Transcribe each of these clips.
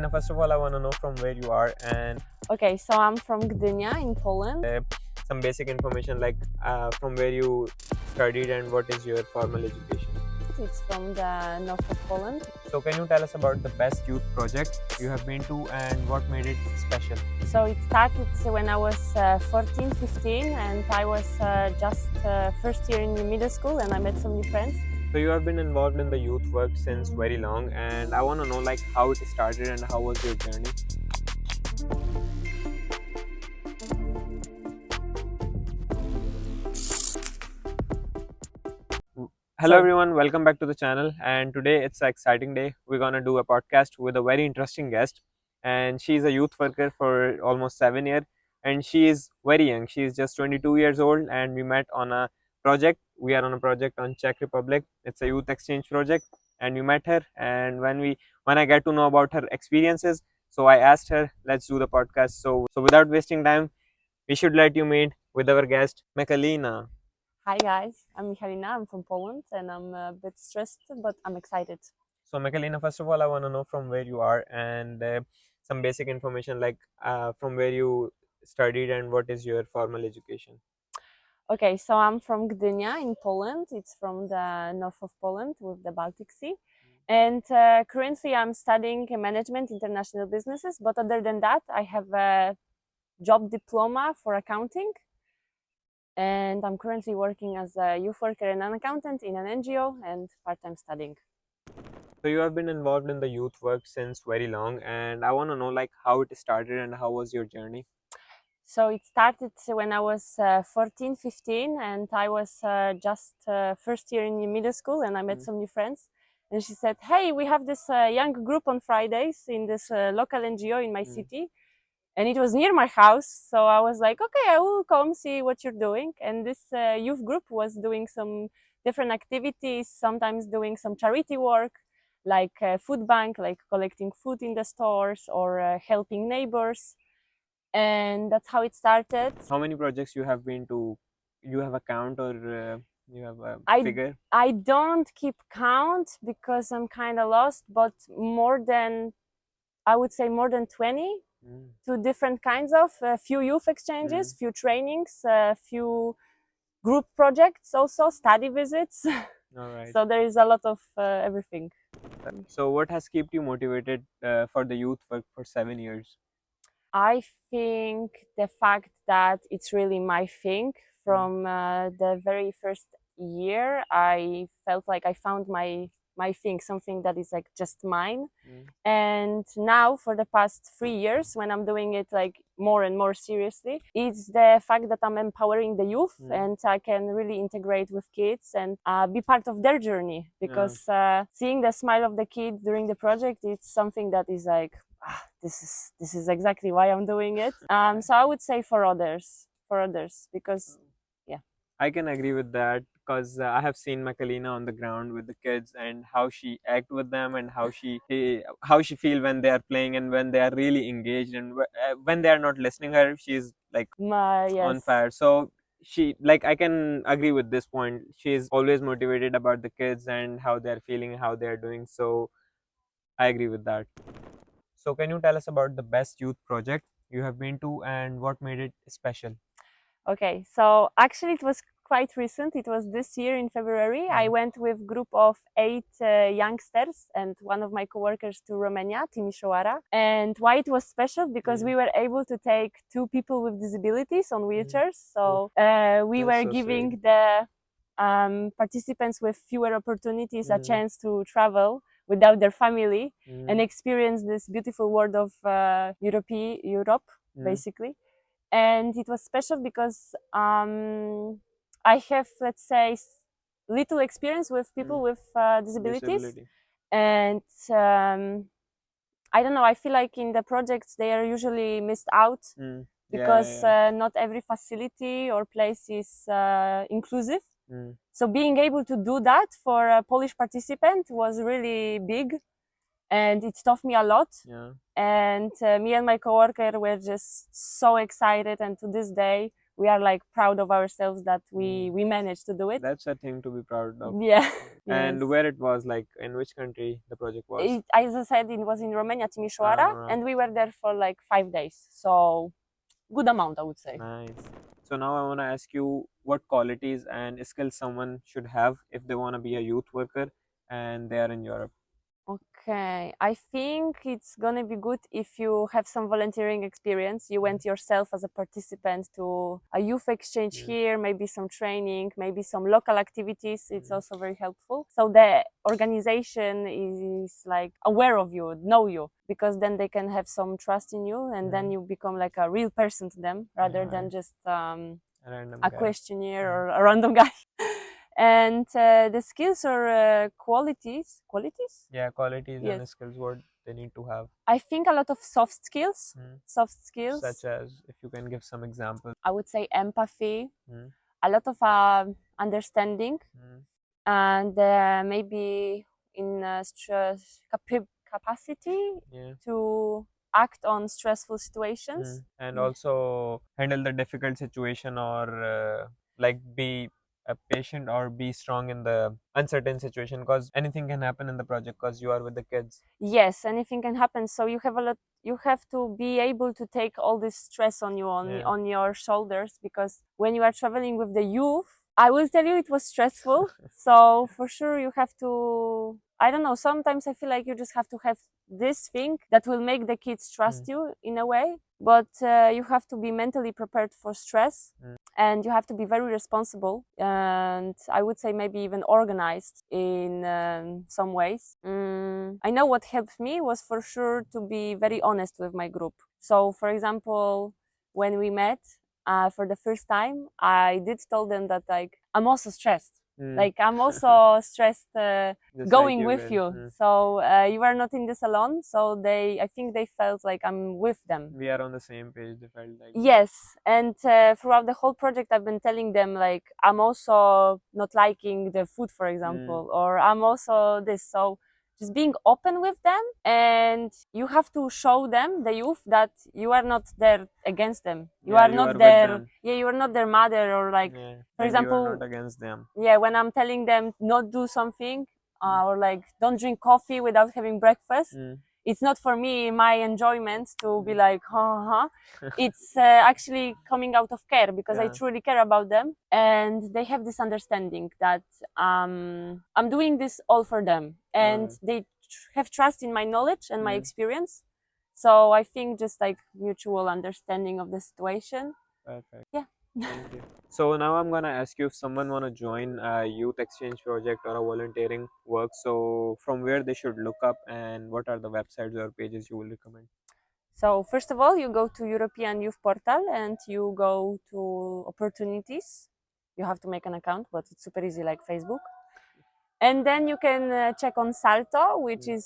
Melina, first of all, I want to know from where you are and Okay, so I'm from Gdynia in Poland. some basic information like from where you studied and what is your formal education. It's from the north of Poland. So, can you tell us about the best youth project you have been to and what made it special? So it started when I was 14, 15, and I was just first year in middle school, and I met some new friends. So, you have been involved in the youth work since very long, and I want to know like how it started and how was your journey. Hello So everyone, welcome back to the channel. And today it's an exciting day. We're gonna do a podcast with a very interesting guest, and she's a youth worker for almost 7 years, and she is very young. She is just 22 years old, and we met on a project. We are on a project on Czech Republic. It's a youth exchange project, and we met her. And when I get to know about her experiences, so I asked her, let's do the podcast. So without wasting time, we should let you meet with our guest, Melina. hi guys, I'm Melina. I'm from Poland, and I'm a bit stressed, but I'm excited. So, Melina, first of all, I want to know from where you are and some basic information like from where you studied and what is your formal education. Okay, so I'm from Gdynia in Poland. It's from the north of Poland with the Baltic Sea. And currently I'm studying management international businesses, but other than that, I have a job diploma for accounting. And I'm currently working as a youth worker and an accountant in an NGO and part-time studying. So, you have been involved in the youth work since very long, and I want to know like how it started and how was your journey. So it started when I was 14, 15, and I was just first year in middle school, and I met some new friends. And she said, hey, we have this young group on Fridays in this local NGO in my city. And it was near my house. So I was like, okay, I will come see what you're doing. And this youth group was doing some different activities, sometimes doing some charity work, like food bank, like collecting food in the stores or helping neighbors. And that's how it started. How many projects you have been to? You have a count or you have a I figure? I don't keep count because I'm kind of lost, but I would say more than 20 to different kinds of few youth exchanges, few trainings, few group projects, also study visits. All right. So there is a lot of everything. So, what has kept you motivated for the youth work for 7 years? I think the fact that it's really my thing. From the very first year, I felt like I found my thing, something that is like just mine. And now for the past 3 years, when I'm doing it like more and more seriously, it's the fact that I'm empowering the youth and I can really integrate with kids and be part of their journey, because seeing the smile of the kid during the project, it's something that is like, this is exactly why I'm doing it. So I would say for others, because I can agree with that because I have seen Makalina on the ground with the kids and how she act with them and how she feel when they are playing and when they are really engaged and when they are not listening her, she's like on yes. fire. So she like I can agree with this point. She's always motivated about the kids and how they're feeling, how they're doing. So I agree with that. So can you tell us about the best youth project you have been to and what made it special? Okay, so actually it was quite recent. It was this year in February. I went with group of 8 youngsters and one of my coworkers to Romania, Timișoara. And why it was special? Because we were able to take 2 people with disabilities on wheelchairs. So we were giving the participants with fewer opportunities a chance to travel without their family and experience this beautiful world of Europe, basically. And it was special because I have, let's say, little experience with people with disabilities. And I don't know, I feel like in the projects they are usually missed out because not every facility or place is inclusive. So being able to do that for a Polish participant was really big, and it taught me a lot. And me and my coworker were just so excited, and to this day we are like proud of ourselves that we managed to do it. That's a thing to be proud of. Yeah. Yes. And where it was, like in which country the project was? As I said, it was in Romania, Timișoara, Right. and we were there for like 5 days. So good amount, I would say. Nice. So now I want to ask you what qualities and skills someone should have if they want to be a youth worker and they are in Europe. Okay, I think it's gonna be good if you have some volunteering experience. You went yourself as a participant to a youth exchange Yeah. here, maybe some training, maybe some local activities. It's also very helpful. So the organization is like aware of you, know you, because then they can have some trust in you, and then you become like a real person to them rather than just Random a guy. questionnaire or a random guy. And the skills or qualities. Yeah, qualities and Yes. skills what they need to have. I think a lot of soft skills. Soft skills. Such as, if you can give some examples. I would say empathy, Mm. a lot of understanding, and maybe in stress capacity Yeah. to act on stressful situations. And also handle the difficult situation, or like be a patient or be strong in the uncertain situation, because anything can happen in the project because you are with the kids. Yes, anything can happen. So you have a lot. You have to be able to take all this stress on you Yeah. on your shoulders, because when you are traveling with the youth, I will tell you it was stressful. So for sure you have to. I don't know. Sometimes I feel like you just have to have this thing that will make the kids trust you in a way. But you have to be mentally prepared for stress, and you have to be very responsible, and I would say maybe even organized in some ways. I know what helped me was for sure to be very honest with my group. So for example, when we met for the first time, I did tell them that like I'm also stressed. Like I'm also stressed Just going like with will. you. So you are not in this alone. So I think they felt like I'm with them. We are on the same page, they felt like. Yes, and throughout the whole project, I've been telling them like I'm also not liking the food, for example, or I'm also this. So just being open with them, and you have to show them, the youth, that you are not there against them. You Yeah, are you not are with their, them. yeah, you are not their mother, or like, Yeah, for and you are example, not against them. yeah, when I'm telling them not do something, or like don't drink coffee without having breakfast, it's not for me my enjoyment to be like it's actually coming out of care, because I Yeah. truly care about them, and they have this understanding that I'm doing this all for them, and they have trust in my knowledge and my experience. So I think just like mutual understanding of the situation. Perfect. Yeah. Thank you. So now I'm gonna ask you if someone wanna join a youth exchange project or a volunteering work. So from where they should look up, and what are the websites or pages you will recommend? So first of all, you go to European Youth Portal and you go to opportunities. You have to make an account, but it's super easy, like Facebook. And then you can check on Salto, which is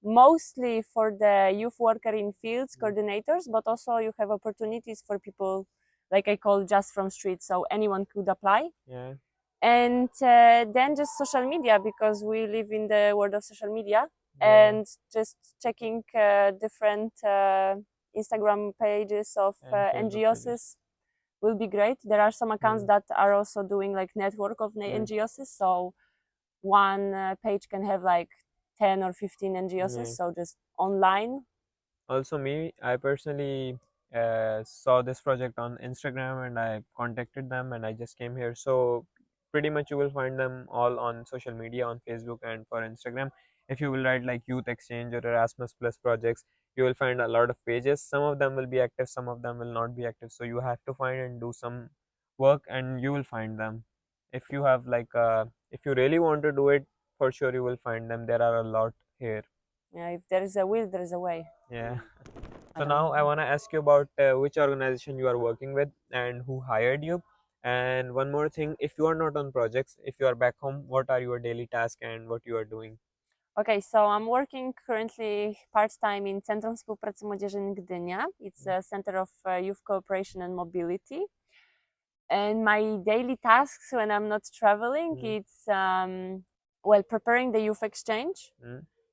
mostly for the youth worker in fields coordinators, but also you have opportunities for people, like I call just from street, so anyone could apply. Yeah. And then just social media, because we live in the world of social media. Yeah. And just checking different Instagram pages of And Facebook pages. NGOs will be great. There are some accounts that are also doing like network of NGOs, so one page can have like 10 or 15 NGOs, Yeah. so just online. Also, me, I personally saw this project on Instagram and I contacted them and I just came here. So pretty much you will find them all on social media, on Facebook and for Instagram. If you will write like youth exchange or Erasmus plus projects, you will find a lot of pages. Some of them will be active, some of them will not be active. So you have to find and do some work and you will find them. If you have like if you really want to do it, for sure you will find them. There are a lot here. Yeah, if there is a will, there is a way. Yeah. I So don't now know. I want to ask you about which organization you are working with and who hired you. And one more thing, if you are not on projects, if you are back home, what are your daily tasks and what you are doing? Okay, so I'm working currently part-time in Centrum Współpracy Młodzieży in Gdynia. It's a center of youth cooperation and mobility. And my daily tasks when I'm not traveling, it's well, preparing the youth exchange,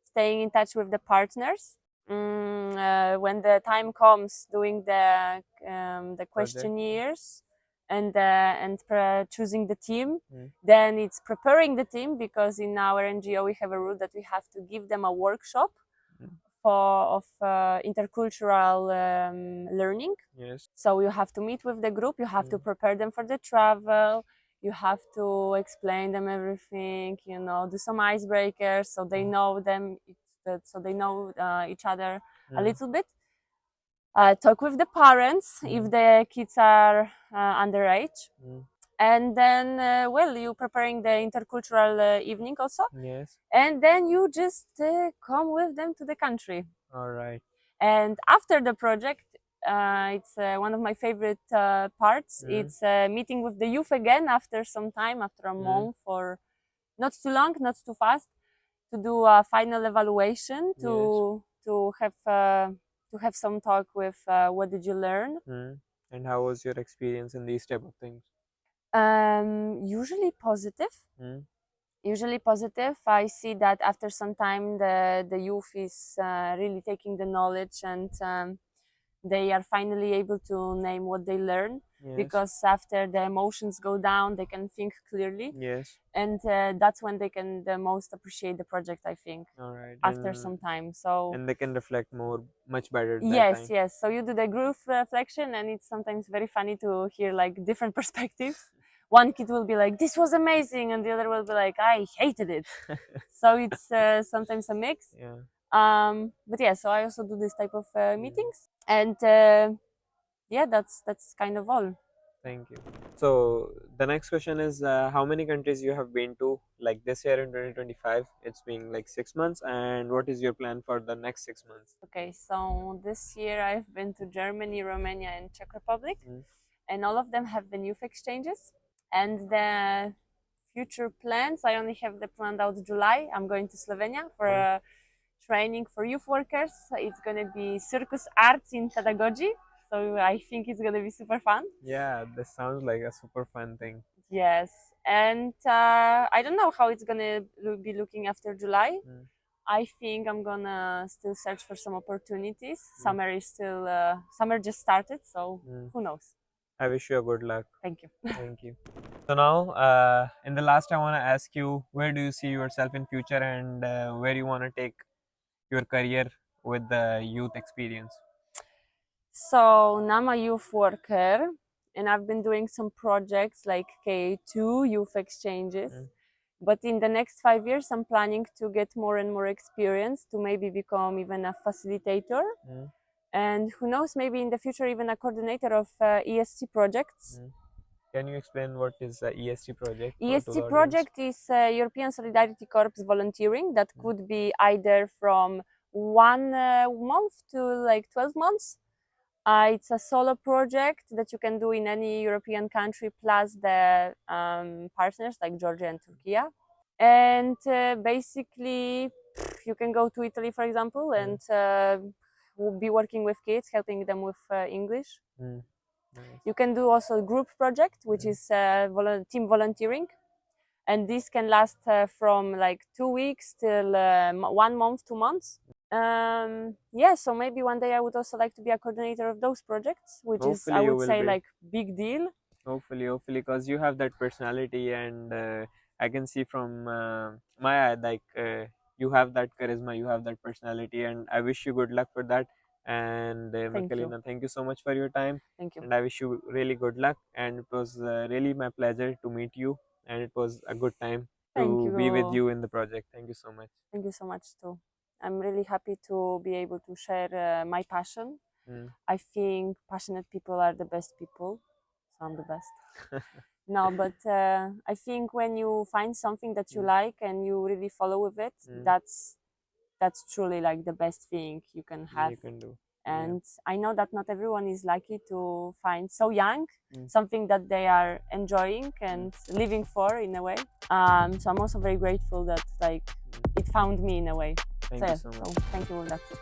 staying in touch with the partners, when the time comes doing the questionnaires and choosing the team. Then it's preparing the team, because in our NGO we have a rule that we have to give them a workshop of intercultural learning. So you have to meet with the group, you have to prepare them for the travel, you have to explain them everything, do some icebreakers so they know each other a little bit. Talk with the parents if the kids are underage. And then, you preparing the intercultural evening also. And then you just come with them to the country. All right. And after the project, it's one of my favorite parts. It's meeting with the youth again after some time, after a month, or not too long, not too fast, to do a final evaluation, to have some talk with what did you learn. And how was your experience in these type of things? Usually positive. Usually positive. I see that after some time the youth is really taking the knowledge, and they are finally able to name what they learn, because after the emotions go down they can think clearly. And that's when they can the most appreciate the project, I think. All right. After some time, so and they can reflect much better at that yes, time. yes. So you do the group reflection, and it's sometimes very funny to hear like different perspectives. One kid will be like, "This was amazing," and the other will be like, "I hated it." So it's sometimes a mix. But yeah, so I also do this type of meetings, and yeah, that's kind of all. Thank you. So the next question is, how many countries you have been to, like this year in 2025? It's been like 6 months, and what is your plan for the next 6 months? Okay, so this year I've been to Germany, Romania, and Czech Republic, and all of them have been youth exchanges. And the future plans, I only have the planned out July. I'm going to Slovenia for a training for youth workers. It's going to be circus arts in pedagogy. So I think it's going to be super fun. Yeah, this sounds like a super fun thing. Yes. And I don't know how it's going to be looking after July. I think I'm going to still search for some opportunities. Summer just started, so who knows? I wish you a good luck. Thank you. Thank you. So now, in the last, I want to ask you, where do you see yourself in future, and where you want to take your career with the youth experience? So now I'm a youth worker, and I've been doing some projects like K2 youth exchanges. But in the next 5 years, I'm planning to get more and more experience to maybe become even a facilitator. And who knows, maybe in the future, even a coordinator of EST projects. Can you explain what is the EST project? EST project is European Solidarity Corps volunteering that could be either from 1 month to like 12 months. It's a solo project that you can do in any European country, plus the partners like Georgia and Turkey. And basically, you can go to Italy, for example, and be working with kids, helping them with English. You can do also a group project, which is team volunteering. And this can last from like 2 weeks till 1 month, 2 months. Yeah, so maybe one day I would also like to be a coordinator of those projects, which Hopefully is, I you would will say, be. like big deal. Hopefully, because you have that personality, and I can see from my eye, like you have that charisma, you have that personality, and I wish you good luck for that. And Thank you. Melina, thank you so much for your time. Thank you. And I wish you really good luck. And it was really my pleasure to meet you, and it was a good time Thank to be with you. you in the project. Thank you so much. Thank you so much too. I'm really happy to be able to share my passion. I think passionate people are the best people, so I'm the best. No, but I think when you find something that you like and you really follow with it, that's truly like the best thing you can have. You can do. And I know that not everyone is lucky to find so young something that they are enjoying and living for in a way. So I'm also very grateful that like it found me in a way. Thank you so much. So thank you, that's it.